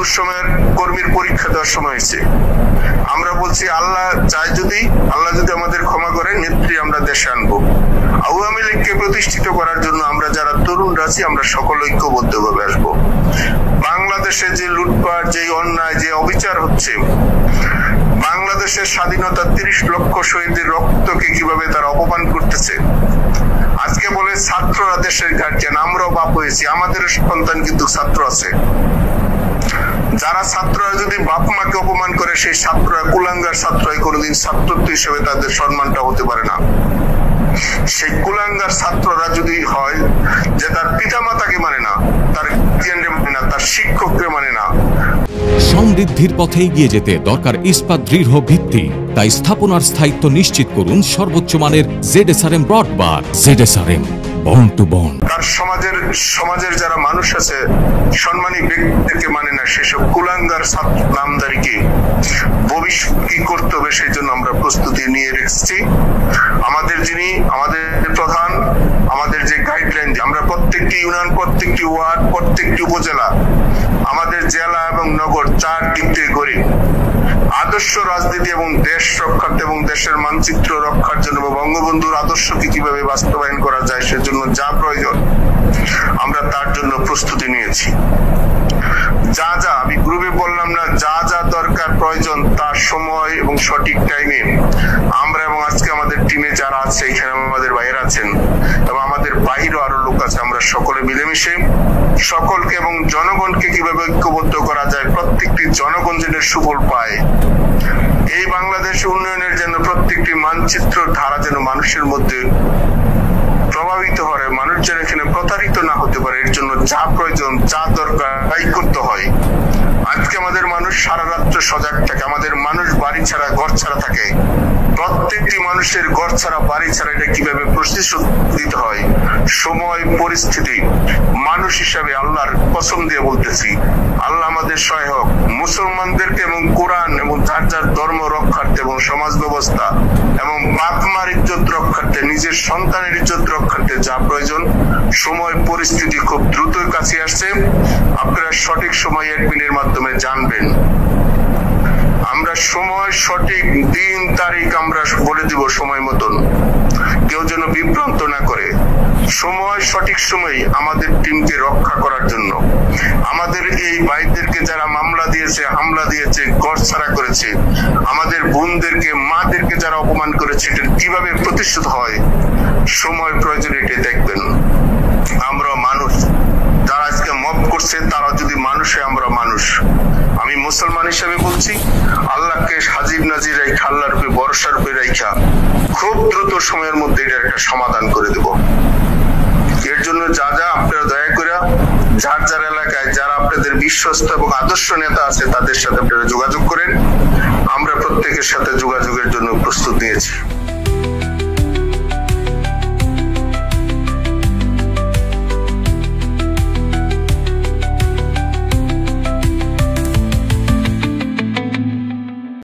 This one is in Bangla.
দুঃসময়ের কর্মীর পরীক্ষা দেওয়ার সময় হয়েছে। আমরা বলছি আল্লাহ যদি আমাদের ক্ষমা করে নেত্রী আমরা দেশে আনবো। আওয়ামী লীগকে প্রতিষ্ঠিত করার জন্য আমরা যারা তরুণরা আছি আমরা সকল ঐক্যবদ্ধভাবে আসবো। বাংলাদেশে যে লুটপাট, যে অন্যায়, যে অবিচার হচ্ছে, বাংলাদেশের স্বাধীনতা 30 লক্ষ শহীদের রক্তকে কিভাবে তারা অপমান করতেছে। আজকে বলে ছাত্ররা দেশের গার্জিয়ান, আমরাও বাপ হয়েছি, আমাদের সন্তান কিন্তু ছাত্র আছে। যারা ছাত্ররা যদি বাপ মাকে অপমান করে সেই ছাত্ররা কুলাঙ্গার ছাত্র, কোনোদিন ছাত্রত্ব হিসেবে তাদের সম্মানটা হতে পারে না। সেই কুলাঙ্গার ছাত্ররা যদি হয় যে তার পিতা মাতাকে মানে না, তার গার্জিয়ানকে মানে না, তার শিক্ষককে মানে না। সমৃদ্ধির পথে এগিয়ে যেতে দরকার ইস্পাত দৃঢ় ভিত্তি। তাই স্থাপনার স্থায়িত্ব নিশ্চিত করুন সর্বোচ্চ মানের ZSRM ব্রডবার। ZSRM, bond to bond. তার সমাজের যারা মানুষ আছে, সম্মানী ব্যক্তিদেরকে মানে না, সেসব কুলাঙ্গার ছাত্র নামদারিকে ভবিষ্যৎ কি করতে হবে সেই জন্য আমরা প্রস্তুতি নিয়ে রেখেছি। আমাদের প্রধান, আমাদের যে গাইডলাইন, আমরা প্রত্যেকটি ইউনিয়ন, প্রত্যেকটি ওয়ার্ড, প্রত্যেকটি উপজেলা, আমাদের জেলা এবং নগর 4 দিক থেকে করি আদর্শ রাজনীতি এবং দেশ রক্ষার্থে এবং দেশের মানচিত্র রক্ষার জন্য বঙ্গবন্ধুর আদর্শকে কিভাবে বাস্তবায়ন করা যায় সেজন্য যা প্রয়োজন আমরা তার জন্য প্রস্তুতি নিয়েছি। যা আমি গ্রুপে বললাম না, যা দরকার প্রয়োজন তার সময় এবং সঠিক টাইমে আমরা এবং আজকে আমাদের টিমে যারা আছে, এখানে আমাদের বাইরে আছেন এবং আমাদের বাইরেও আরো লোক আছে, আমরা সকলে মিলেমিশে সকলকে এবং জনগণকে কিভাবে ঐক্যবদ্ধ করা যায়, প্রত্যেকটি জনগণ যেন সুফল পায়, এই বাংলাদেশ উন্নয়নের জন্য প্রত্যেকটি মানচিত্র ধারা যেন মানুষের মধ্যে প্রভাবিত হয়, মানুষ যেন এখানে প্রতারিত না হতে পারে, এর জন্য যা প্রয়োজন, যা দরকার তাই করতে হয়। আজকে আমাদের মানুষ সারা রাত্র সজাগ থাকে, আমাদের মানুষ বাড়ি ছাড়া ঘর ছাড়া থাকে। প্রত্যেকটি মানুষের ঘর ছাড়া বাড়ি ছাড়া এটা কিভাবে প্রতিশোধ দিতে হয়, সময় পরিস্থিতি, মানুষ হিসাবে আল্লাহর কসম দিয়ে বলতেছি আল্লাহ আমাদের সহায়ক। মুসলমানদেরকে এবং কোরআন এবং যার ধর্ম রক্ষার্থে এবং সমাজ ব্যবস্থা এবং বাপ মার ইজ্জত রক্ষার্থে, নিজের সন্তানের ইজ্জত রক্ষার্থে যা প্রয়োজন, সময় পরিস্থিতি খুব দ্রুতই কাছে আসছে। আপনারা সঠিক সময় অ্যাডমিনের মাধ্যমে জানবেন। আমরা সময়, সঠিক দিন, তারিখ আমরা বলে দিব সময় মতন, কেউ যেন বিভ্রান্ত না করে। সময়, সঠিক সময় আমাদের টিমকে রক্ষা করার জন্য, আমাদের এই ভাইদেরকে যারা মামলা দিয়েছে, হামলা দিয়েছে, ঘর ছাড়া করেছে, আমাদের বোনদেরকে, মাদেরকে যারা অপমান করেছে, এটা কিভাবে প্রতিশোধ হয়, সময় প্রয়োজন, এটা দেখবেন। আমরা মানুষ, যারা আজকে মব করছে তারা যদি মানুষ হয়, আমরা মানুষ। আমি মুসলমান হিসেবে বলছি, আল্লাহকে হাজির নাজির রাখা, আল্লাহর উপরে ভরসা রূপে রাখা, খুব দ্রুত সময়ের মধ্যে এটার একটা সমাধান করে দেব। এর জন্য যা আপনারা দয়া করে যার এলাকায় যারা আপনাদের বিশ্বস্ত এবং আদর্শ নেতা আছে তাদের সাথে আপনারা যোগাযোগ করেন। আমরা প্রত্যেকের সাথে যোগাযোগের জন্য প্রস্তুত নিয়েছি।